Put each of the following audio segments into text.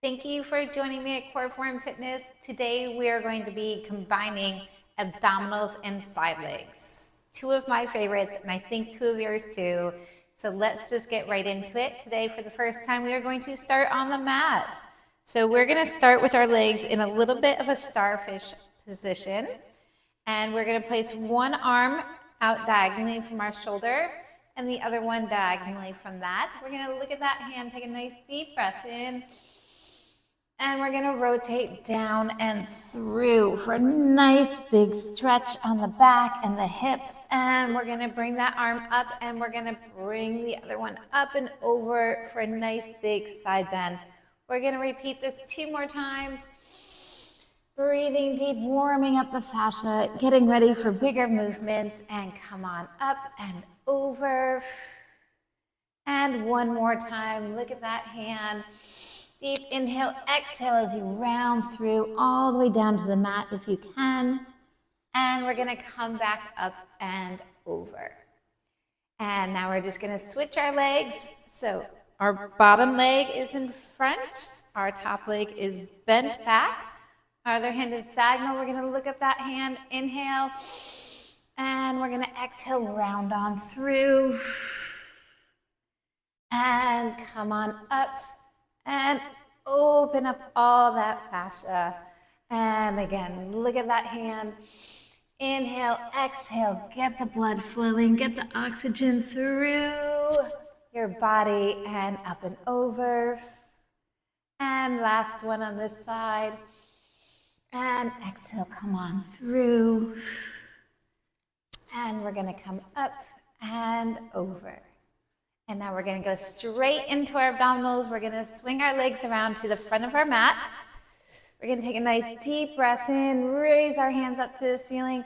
Thank you for joining me at Core Form Fitness. Today we are going to be combining abdominals and side legs. Two of my favorites, and I think two of yours too. So let's just get right into it. Today, for the first time, we are going to start on the mat. So we're going to start with our legs in a little bit of a starfish position. And we're going to place one arm out diagonally from our shoulder and the other one diagonally from that. We're going to look at that hand, take a nice deep breath in. And we're gonna rotate down and through for a nice big stretch on the back and the hips. And we're gonna bring that arm up and we're gonna bring the other one up and over for a nice big side bend. We're gonna repeat this 2 more times. Breathing deep, warming up the fascia, getting ready for bigger movements, and come on up and over. And one more time, look at that hand. Deep inhale, exhale as you round through all the way down to the mat if you can. And we're gonna come back up and over. And now we're just gonna switch our legs. So our bottom leg is in front, our top leg is bent back. Our other hand is diagonal. We're gonna look at that hand, inhale, and we're gonna exhale, round on through. And come on up. And open up all that fascia. And again, look at that hand. Inhale, exhale, get the blood flowing, get the oxygen through your body and up and over. And last one on this side. And exhale, come on through. And we're gonna come up and over. And now we're gonna go straight into our abdominals. We're gonna swing our legs around to the front of our mats. We're gonna take a nice deep breath in, raise our hands up to the ceiling,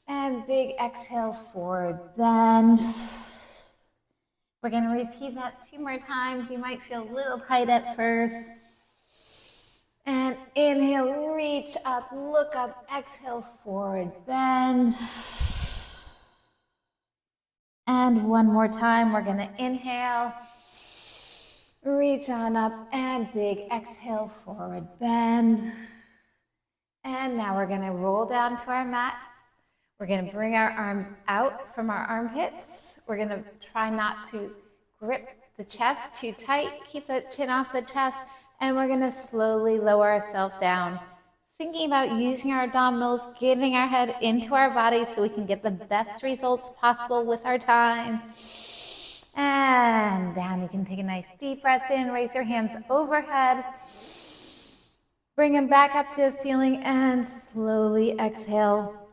and big exhale, forward bend. We're gonna repeat that 2 more times. You might feel a little tight at first. And inhale, reach up, look up, exhale, forward bend. And one more time, we're gonna inhale, reach on up, and big exhale, forward bend. And now we're gonna roll down to our mats. We're gonna bring our arms out from our armpits. We're gonna try not to grip the chest too tight, keep the chin off the chest, and we're gonna slowly lower ourselves down. Thinking about using our abdominals, getting our head into our body so we can get the best results possible with our time. And down, you can take a nice deep breath in, raise your hands overhead. Bring them back up to the ceiling and slowly exhale.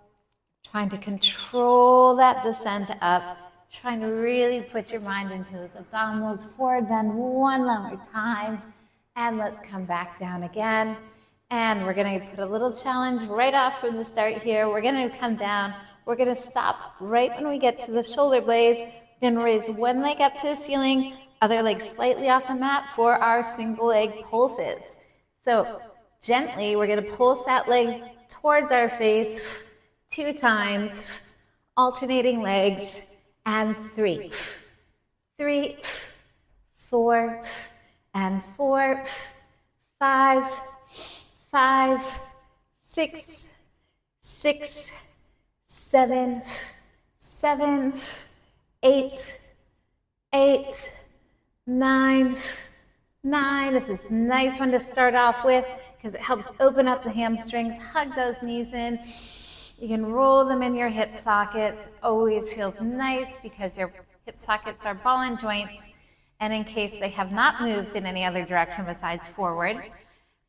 Trying to control that descent up. Trying to really put your mind into those abdominals. Forward bend one more time. And let's come back down again. And we're gonna put a little challenge right off from the start here. We're gonna come down. We're gonna stop right when we get to the shoulder blades. We're gonna raise one leg up to the ceiling, other leg slightly off the mat for our single leg pulses. So gently, we're gonna pulse that leg towards our face 2 times, alternating legs, and 3. 3, 4, and 4, 5, 5, 6, 6, 7, 7, 8, 8, 9, 9. This is a nice one to start off with because it helps open up the hamstrings, hug those knees in. You can roll them in your hip sockets. Always feels nice because your hip sockets are ball and joints. And in case they have not moved in any other direction besides forward,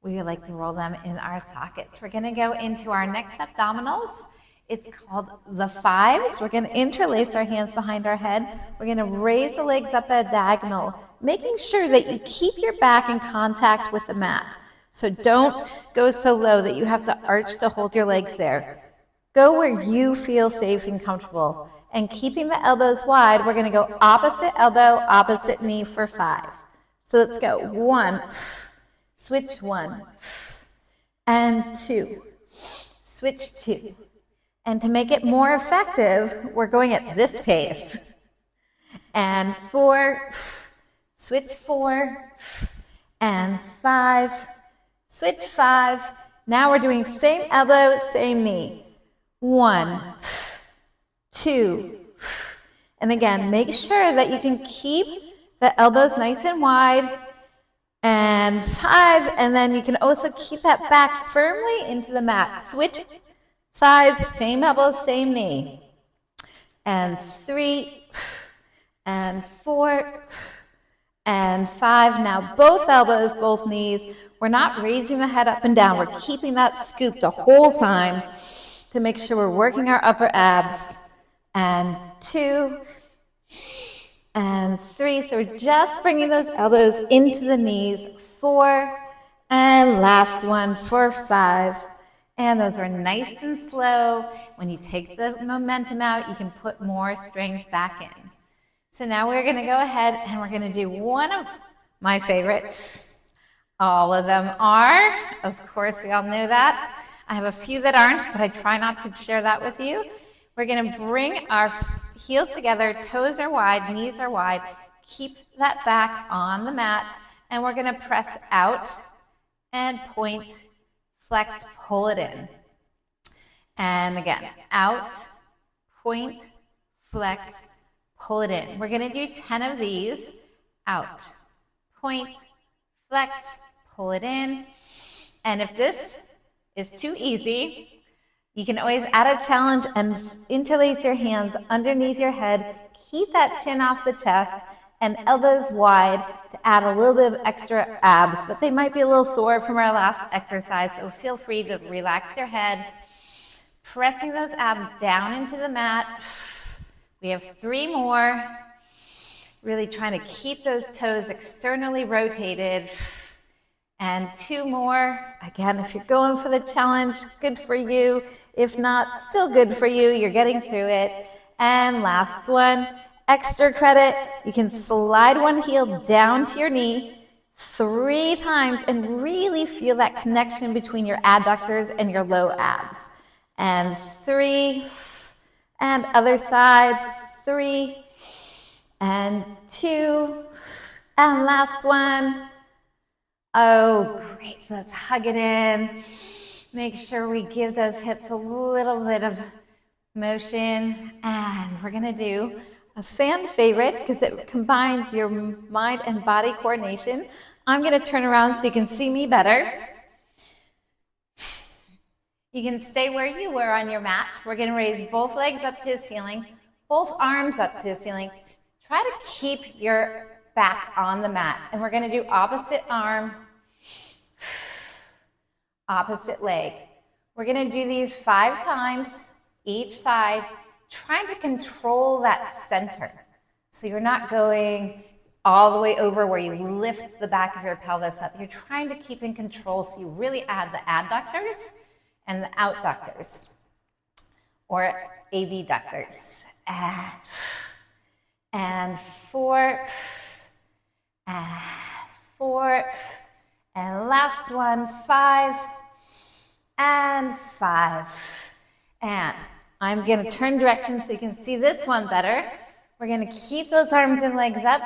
we like to roll them in our sockets. We're gonna go into our next abdominals. It's called the 5s. We're gonna interlace our hands behind our head. We're gonna raise the legs up at a diagonal, making sure that you keep your back in contact with the mat. So don't go so low that you have to arch to hold your legs there. Go where you feel safe and comfortable. And keeping the elbows wide, we're gonna go opposite elbow, opposite knee for 5. So let's go. 1, switch 1, and 2, switch 2. And to make it more effective, we're going at this pace. And 4, switch 4, and 5. Switch 5. Now we're doing same elbow, same knee. 1, 2, and again, make sure that you can keep the elbows nice and wide, and 5, and then you can also keep that back firmly into the mat. Switch sides, same elbow, same knee, and 3, and 4, and 5. Now both elbows, both knees. We're not raising the head up and down. We're keeping that scoop the whole time to make sure we're working our upper abs. And 2, and 3. So we're just bringing those elbows into the knees. 4, and last one for 5. And those are nice and slow. When you take the momentum out, you can put more strength back in. So now we're going to go ahead and we're going to do one of my favorites. All of them are, of course, we all know that. I have a few that aren't, but I try not to share that with you. We're going to bring our heels together, toes are wide, knees are wide. Keep that back on the mat, and we're going to press out and point, flex, pull it in. And again, out, point, flex, pull it in. We're going to do 10 of these. Out, point, flex, pull it in. And if this is too easy, you can always add a challenge and interlace your hands underneath your head. Keep that chin off the chest and elbows wide to add a little bit of extra abs, but they might be a little sore from our last exercise, so feel free to relax your head. Pressing those abs down into the mat. We have 3 more. Really trying to keep those toes externally rotated. And 2 more. Again, if you're going for the challenge, good for you. If not, still good for you. You're getting through it. And last one, extra credit. You can slide one heel down to your knee 3 times and really feel that connection between your adductors and your low abs. And 3, and other side, 3, and 2, and last one. Oh, great. So let's hug it in. Make sure we give those hips a little bit of motion. And we're going to do a fan favorite because it combines your mind and body coordination. I'm going to turn around so you can see me better. You can stay where you were on your mat. We're going to raise both legs up to the ceiling, both arms up to the ceiling. Try to keep your back on the mat. And we're going to do opposite arm, opposite leg. We're going to do these 5 times each side, trying to control that center. So you're not going all the way over where you lift the back of your pelvis up. You're trying to keep in control so you really add the adductors and the outductors, or abductors. And 4, and 4, and last one, 5, and 5. And I'm going to turn direction so you can see this one better. We're going to keep those arms and legs up.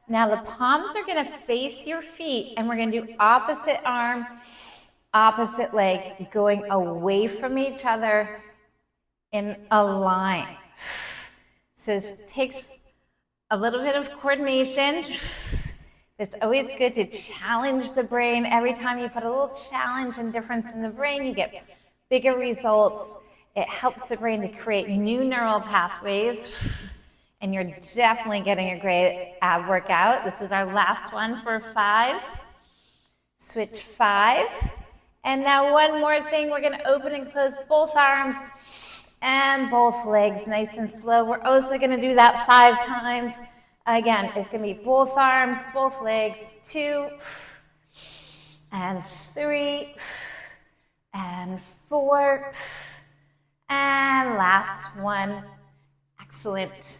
Now the palms are going to face your feet, and we're going to do opposite arm, opposite leg, going away from each other in a line. So this takes a little bit of coordination. It's always good to challenge the brain. Every time you put a little challenge and difference in the brain, you get bigger results. It helps the brain to create new neural pathways. And you're definitely getting a great ab workout. This is our last one for 5. Switch 5. And now one more thing. We're going to open and close both arms and both legs nice and slow. We're also going to do that 5 times. Again, it's going to be both arms, both legs, 2, and 3, and 4, and last one. Excellent.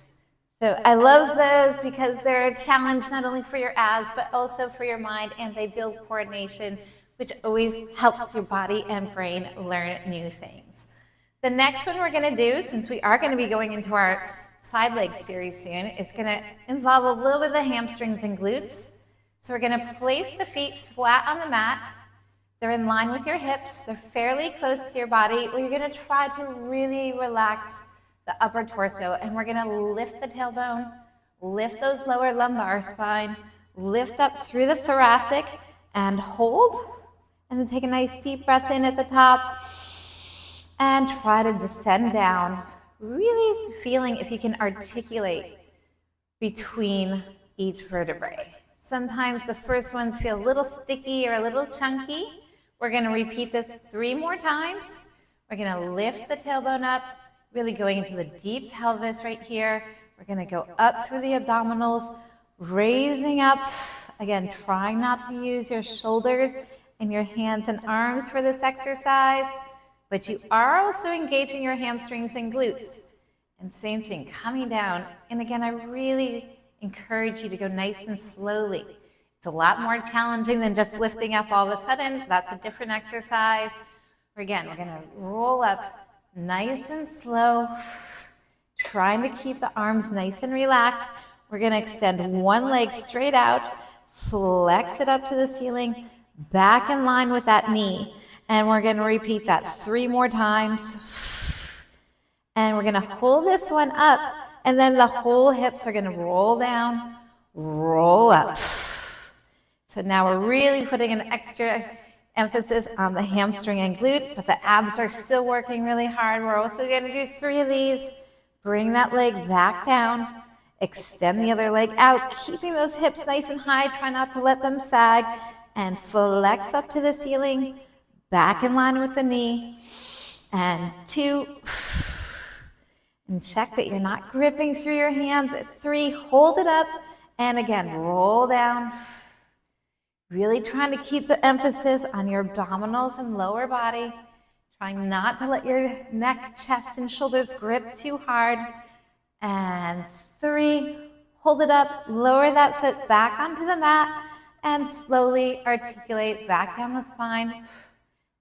So I love those because they're a challenge not only for your abs, but also for your mind, and they build coordination, which always helps your body and brain learn new things. The next one we're going to do, since we are going to be going into our side leg series soon, is going to involve a little bit of the hamstrings and glutes. So we're gonna place the feet flat on the mat. They're in line with your hips. They're fairly close to your body. You're gonna try to really relax the upper torso, and we're gonna lift the tailbone, lift those lower lumbar spine, lift up through the thoracic, and hold. And then take a nice deep breath in at the top, and try to descend down, really feeling if you can articulate between each vertebrae. Sometimes the first ones feel a little sticky or a little chunky. We're gonna repeat this 3 more times. We're gonna lift the tailbone up, really going into the deep pelvis right here. We're gonna go up through the abdominals, raising up. Again, trying not to use your shoulders and your hands and arms for this exercise, but you are also engaging your hamstrings and glutes. And same thing, coming down. And again, I really encourage you to go nice and slowly. It's a lot more challenging than just lifting up all of a sudden. That's a different exercise. Again, we're gonna roll up nice and slow, trying to keep the arms nice and relaxed. We're gonna extend one leg straight out, flex it up to the ceiling, back in line with that knee. And we're gonna repeat that 3 more times. And we're gonna hold this one up, and then the whole hips are gonna roll down, roll up. So now we're really putting an extra emphasis on the hamstring and glute, but the abs are still working really hard. We're also gonna do 3 of these. Bring that leg back down, extend the other leg out, keeping those hips nice and high. Try not to let them sag, and flex up to the ceiling, back in line with the knee, and 2. And check that you're not gripping through your hands. At 3, hold it up, and again, roll down. Really trying to keep the emphasis on your abdominals and lower body. Trying not to let your neck, chest, and shoulders grip too hard. And 3, hold it up, lower that foot back onto the mat, and slowly articulate back down the spine.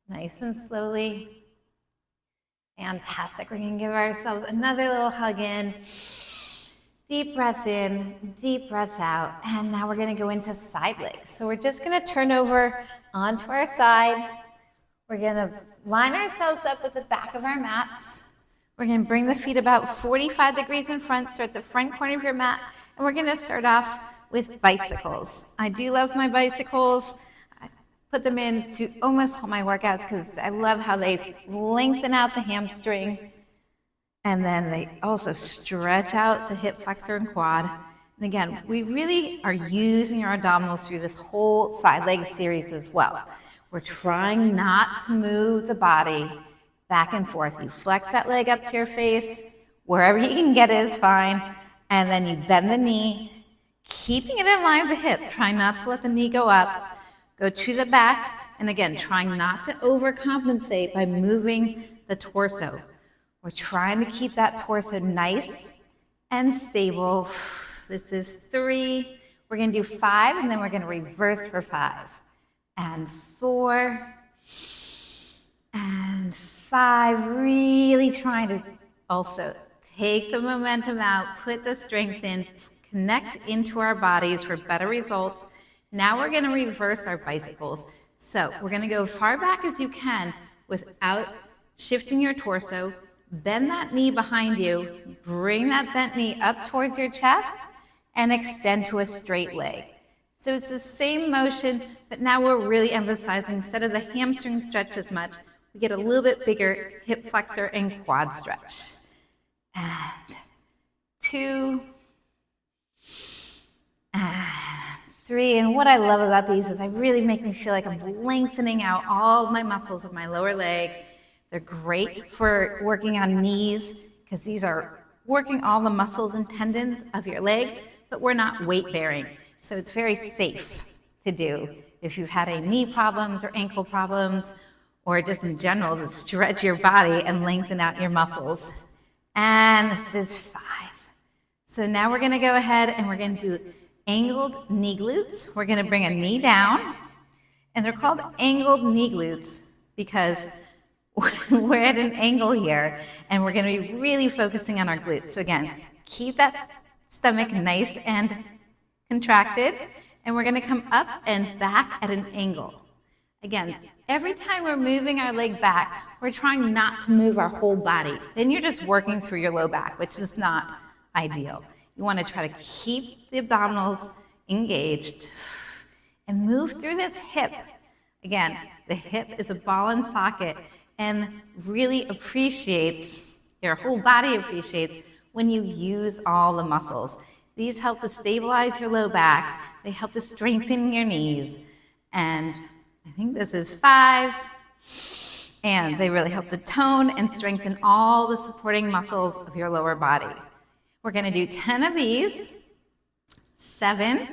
Nice and slowly. Fantastic. We're gonna give ourselves another little hug in. Deep breath in, deep breath out. And now we're gonna go into side legs. So we're just gonna turn over onto our side. We're gonna line ourselves up with the back of our mats. We're gonna bring the feet about 45 degrees in front, so at the front corner of your mat. And we're gonna start off with bicycles. I do love my bicycles. I put them in to almost all my workouts because I love how they lengthen out the hamstring, and then they also stretch out the hip flexor and quad. And again, we really are using our abdominals through this whole side leg series as well. We're trying not to move the body back and forth. You flex that leg up to your face, wherever you can get it is fine, and then you bend the knee, keeping it in line with the hip, trying not to let the knee go up, go to the back, and again, trying not to overcompensate by moving the torso. We're trying to keep that torso nice and stable. This is 3. We're gonna do 5, and then we're gonna reverse for 5. And 4, and 5. Really trying to also take the momentum out, put the strength in, connect into our bodies for better results. Now we're gonna reverse our bicycles. So we're gonna go far back as you can without shifting your torso. Bend that knee behind you, bring that bent knee up towards your chest, and extend to a straight leg. So it's the same motion, but now we're really emphasizing, instead of the hamstring stretch as much, we get a little bit bigger hip flexor and quad stretch. And 2, and 3. And what I love about these is they really make me feel like I'm lengthening out all my muscles of my lower leg. They're great for working on knees, because these are working all the muscles and tendons of your legs, but we're not weight bearing. So it's very safe to do if you've had any knee problems or ankle problems, or just in general to stretch your body and lengthen out your muscles. And this is 5. So now we're gonna go ahead and we're gonna do angled knee glutes. We're gonna bring a knee down, and they're called angled knee glutes because we're at an angle here, and we're gonna be really focusing on our glutes. So again, keep that stomach nice and contracted, And we're gonna come up and back at an angle. Again, every time we're moving our leg back, we're trying not to move our whole body. Then you're just working through your low back, which is not ideal. You wanna try to keep the abdominals engaged and move through this hip. Again, the hip is a ball and socket and really appreciates, your whole body appreciates when you use all the muscles. These help to stabilize your low back. They help to strengthen your knees. And I think this is 5. And they really help to tone and strengthen all the supporting muscles of your lower body. We're gonna do 10 of these. 7.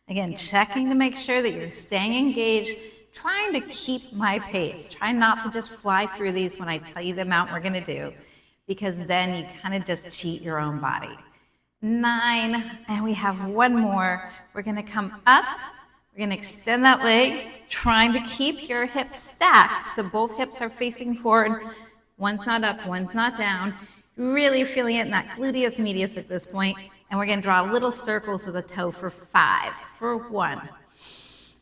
Again, checking to make sure that you're staying engaged, trying to keep my pace. Try not to just fly through these when I tell you the amount we're gonna do, because then you kind of just cheat your own body. 9, and we have one more. We're gonna come up, we're gonna extend that leg, trying to keep your hips stacked, so both hips are facing forward. One's not up, one's not down. Really feeling it in that gluteus medius at this point. And we're gonna draw little circles with a toe for 5, for 1.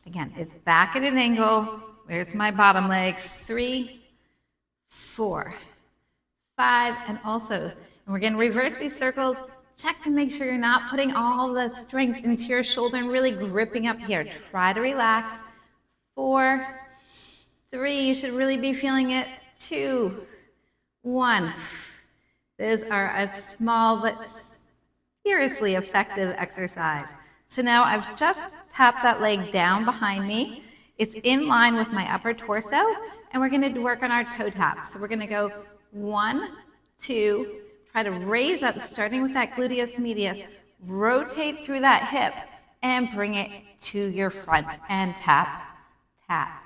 Again, it's back at an angle. Where's my bottom leg? 3, 4, 5, and also, and we're gonna reverse these circles. Check to make sure you're not putting all the strength into your shoulder and really gripping up here. Try to relax. 4, 3, you should really be feeling it. 2, 1. Those are a small but seriously effective exercise. So now I've just tapped that leg down behind me. It's in line with my upper torso, and we're gonna work on our toe taps. So we're gonna go 1, 2, try to raise up, starting with that gluteus medius, rotate through that hip, and bring it to your front, and tap, tap.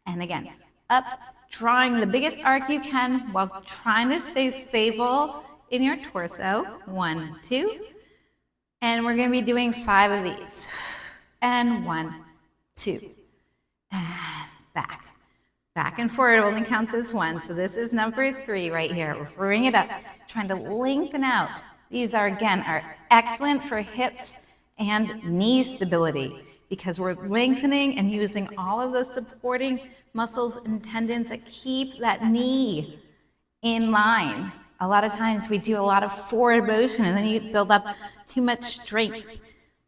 And again, up, drawing the biggest arc you can while trying to stay stable in your torso. 1, 2, and we're gonna be doing 5 of these. And 1, 2, and back. Back and forward only counts as 1, so this is number 3 right here. We're bringing it up, trying to lengthen out. These are, again, are excellent for hips and knee stability because we're lengthening and using all of those supporting muscles and tendons that keep that knee in line. A lot of times we do a lot of forward motion and then you build up too much strength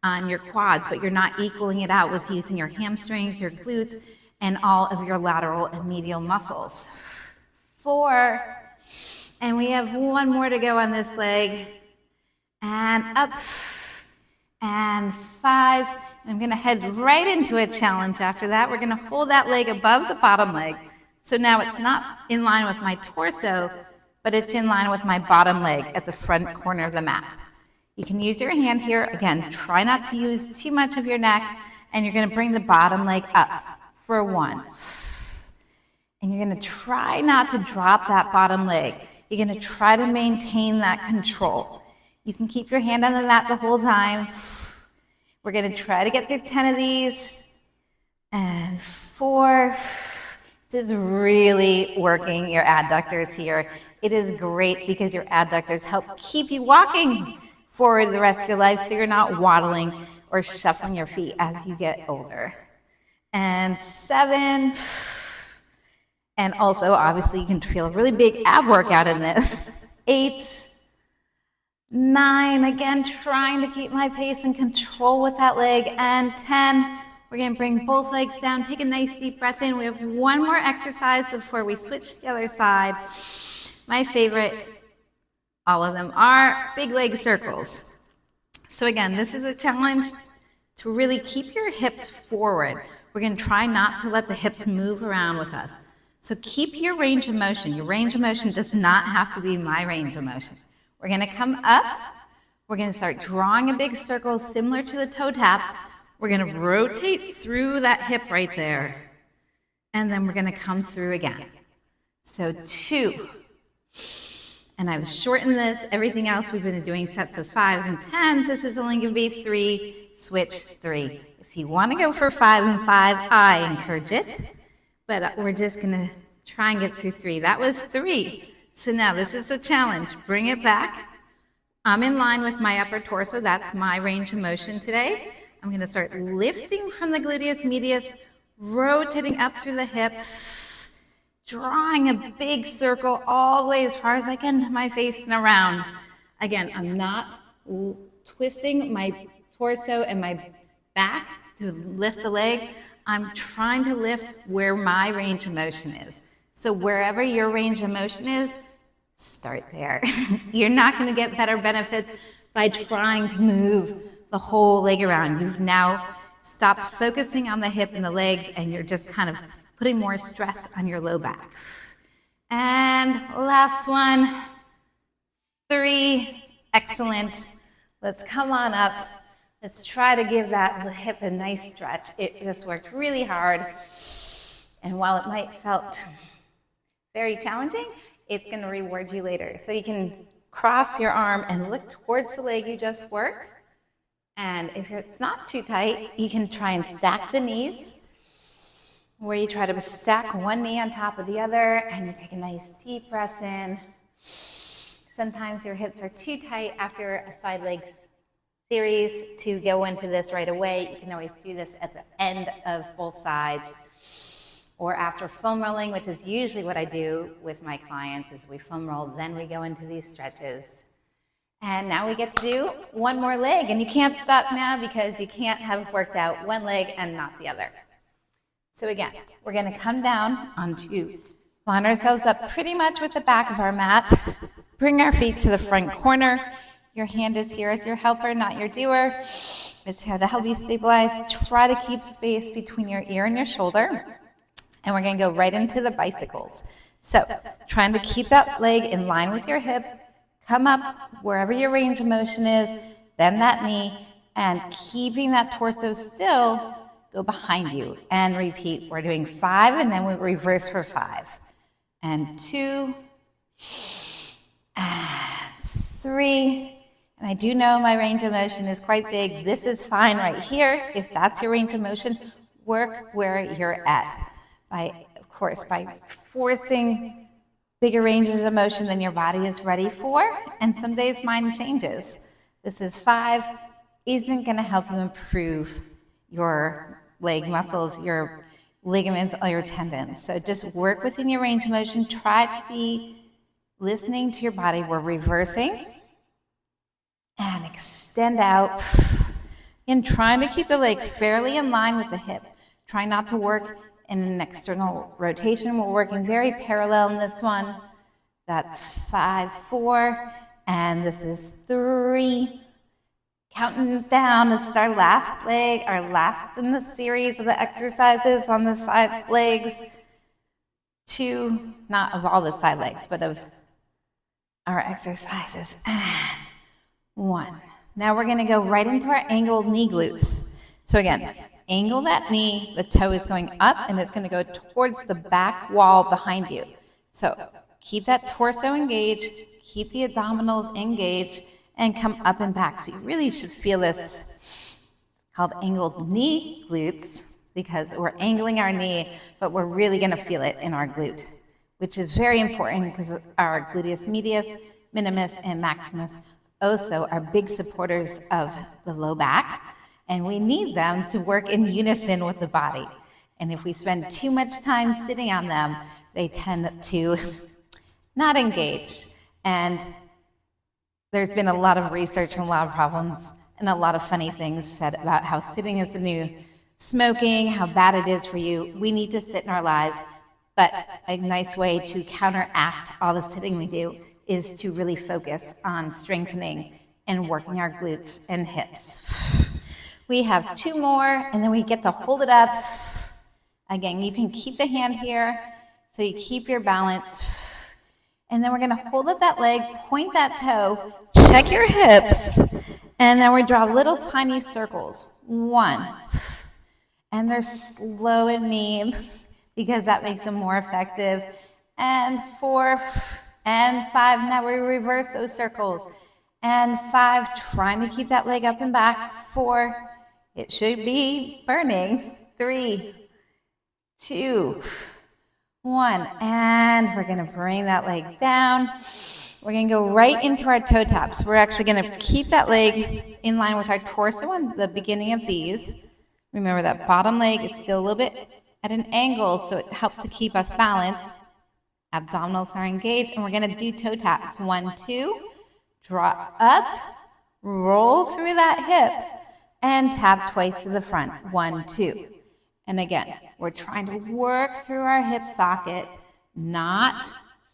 on your quads, but you're not equaling it out with using your hamstrings, your glutes, and all of your lateral and medial muscles. 4, and we have one more to go on this leg. And up, and 5. I'm gonna head right into a challenge after that. We're gonna hold that leg above the bottom leg. So now it's not in line with my torso, but it's in line with my bottom leg at the front corner of the mat. You can use your hand here. Again, try not to use too much of your neck, and you're gonna bring the bottom leg up for 1. And you're gonna try not to drop that bottom leg. You're gonna try to maintain that control. You can keep your hand on the mat the whole time. We're gonna try to get through 10 of these. And 4. This is really working your adductors here. It is great because your adductors help keep you walking forward the rest of your life so you're not waddling or shuffling your feet as you get older. And 7. And also, obviously, you can feel a really big ab workout in this. 8, 9, again, trying to keep my pace and control with that leg. And 10, we're gonna bring both legs down, take a nice deep breath in. We have one more exercise before we switch to the other side. My favorite, all of them are big leg circles. So again, this is a challenge to really keep your hips forward. We're gonna try not to let the hips move around with us. So keep your range of motion. Your range of motion does not have to be my range of motion. We're gonna come up. We're gonna start drawing a big circle similar to the toe taps. We're gonna rotate through that hip right there. And then we're gonna come through again. So 2. And I've shortened this. Everything else we've been doing sets of 5s and 10s. This is only gonna be 3, switch 3. If you wanna go for 5 and 5, I encourage it. But we're just gonna try and get through 3. That was 3. So now this is a challenge. Bring it back. I'm in line with my upper torso. That's my range of motion today. I'm going to start lifting from the gluteus medius, rotating up through the hip, drawing a big circle all the way as far as I can to my face and around. Again, I'm not twisting my torso and my back to lift the leg. I'm trying to lift where my range of motion is. So wherever your range of motion is, start there. You're not going to get better benefits by trying to move the whole leg around. You've now stopped focusing on the hip and the legs, and you're just kind of putting more stress on your low back. And last one, 3, excellent. Let's come on up. Let's try to give that hip a nice stretch. It just worked really hard. And while it might felt very challenging, it's going to reward you later. So you can cross your arm and look towards the leg you just worked. And if it's not too tight, you can try and stack the knees, where you try to stack one knee on top of the other, and you take a nice deep breath in. Sometimes your hips are too tight after a side leg series to go into this right away. You can always do this at the end of both sides, or after foam rolling, which is usually what I do with my clients, is we foam roll, then we go into these stretches. And now we get to do one more leg, and you can't stop now because you can't have worked out one leg and not the other. So again, we're going to come down onto, line ourselves up pretty much with the back of our mat, bring our feet to the front corner. Your hand is here as your helper, not your doer. It's here to help you stabilize. Try to keep space between your ear and your shoulder. And we're going to go right into the bicycles. So trying to keep that leg in line with your hip, come up wherever your range of motion is, bend that knee, and keeping that torso still, go behind you and repeat. We're doing 5, and then we reverse for 5. And 2, and 3. And I do know my range of motion is quite big. This is fine right here. If that's your range of motion, work where you're at. Of course, by forcing bigger ranges of motion than your body is ready for, and some days mine changes. This is 5, isn't going to help you improve your leg muscles, your ligaments, or your tendons. So just work within your range of motion. Try to be listening to your body. We're reversing and extend out, and trying to keep the leg fairly in line with the hip. Try not to work in an external rotation. We're working very parallel in this one. That's 5, 4, and this is 3. Counting down, this is our last leg, our last in the series of the exercises on the side legs. 2, not of all the side legs, but of our exercises. And 1. Now we're going to go right into our angled knee glutes. So again, angle that knee, the toe is going up, and it's going to go towards the back wall behind you. So keep that torso engaged, keep the abdominals engaged, and come up and back. So you really should feel this. It's called angled knee glutes because we're angling our knee, but we're really going to feel it in our glute, which is very important because our gluteus medius, minimus, and maximus also are big supporters of the low back, and we need them to work in unison with the body. And if we spend too much time sitting on them, they tend to not engage. And there's been a lot of research and a lot of problems and a lot of funny things said about how sitting is the new smoking, how bad it is for you. We need to sit in our lives, but a nice way to counteract all the sitting we do is to really focus on strengthening and working our glutes and hips. We have 2 more, and then we get to hold it up. Again, you can keep the hand here, so you keep your balance. And then we're going to hold up that leg, point that toe, check your hips, and then we draw little tiny circles. 1. And they're slow and mean because that makes them more effective. And 4, and 5. Now we reverse those circles. And 5, trying to keep that leg up and back. 4, it should be burning. 3, 2, 1, and we're going to bring that leg down. We're going to go right into our toe taps. We're actually going to keep that leg in line with our torso on the beginning of these. Remember that bottom leg is still a little bit at an angle, so it helps to keep us balanced. Abdominals are engaged, and we're going to do toe taps. 1, 2, drop up, roll through that hip, and tap twice to the front. 1, 2. And again, we're trying to work through our hip socket, not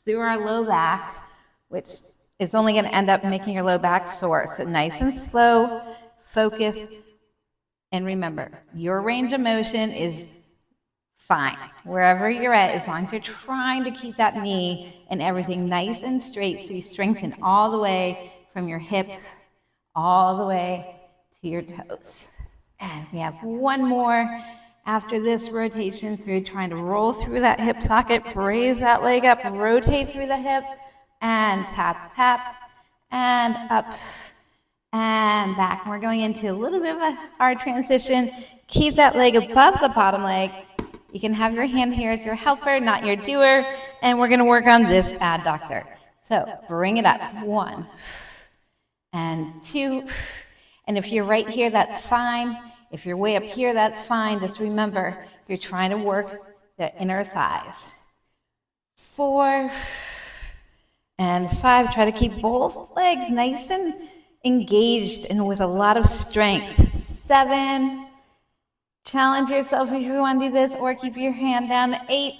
through our low back, which is only going to end up making your low back sore. So nice and slow, focus, and remember, your range of motion is fine wherever you're at, as long as you're trying to keep that knee and everything nice and straight, so you strengthen all the way from your hip all the way to your toes. And we have one more after this rotation through, trying to roll through that hip socket, raise that leg up, rotate through the hip, and tap, tap, and up, and back. And we're going into a little bit of a hard transition. Keep that leg above the bottom leg. You can have your hand here as your helper, not your doer, and we're going to work on this adductor. So bring it up. 1 and 2. And if you're right here, that's fine. If you're way up here, that's fine. Just remember, you're trying to work the inner thighs. 4 and 5. Try to keep both legs nice and engaged and with a lot of strength. 7. Challenge yourself if you want to do this, or keep your hand down. 8.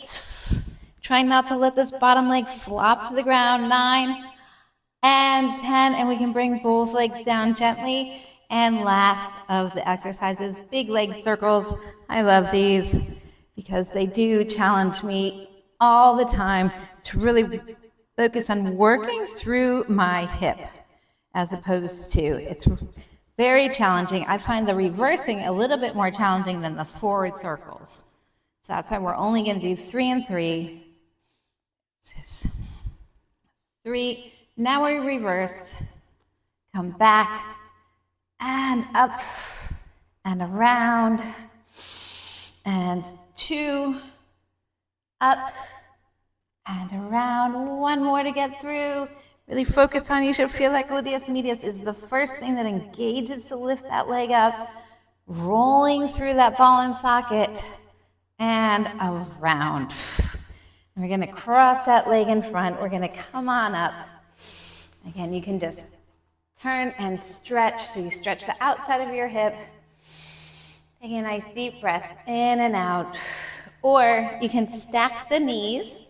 Try not to let this bottom leg flop to the ground. 9 and 10. And we can bring both legs down gently. And last of the exercises, big leg circles. I love these because they do challenge me all the time to really focus on working through my hip, as opposed to, it's very challenging. I find the reversing a little bit more challenging than the forward circles. So that's why we're only going to do 3 and 3. 3. Now we reverse. Come back and up and around. And 2. Up and around. 1 more to get through. Really focus on, you should feel like gluteus medius is the first thing that engages to lift that leg up, rolling through that ball and socket, and around. And we're going to cross that leg in front. We're going to come on up. Again, you can just turn and stretch. So you stretch the outside of your hip. Take a nice deep breath in and out. Or you can stack the knees.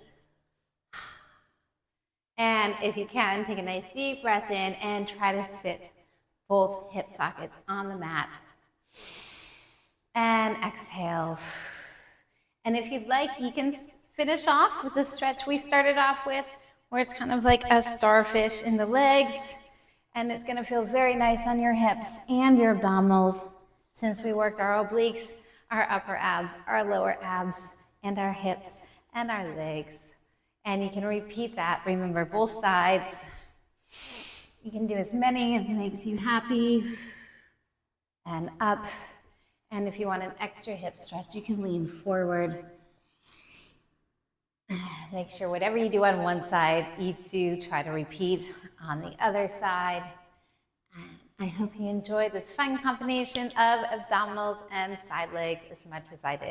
And if you can, take a nice deep breath in and try to sit both hip sockets on the mat. And exhale. And if you'd like, you can finish off with the stretch we started off with, where it's kind of like a starfish in the legs. And it's going to feel very nice on your hips and your abdominals, since we worked our obliques, our upper abs, our lower abs, and our hips and our legs. And you can repeat that. Remember, both sides. You can do as many as makes you happy. And up. And if you want an extra hip stretch, you can lean forward. Make sure whatever you do on one side, you do try to repeat on the other side. I hope you enjoyed this fun combination of abdominals and side legs as much as I did.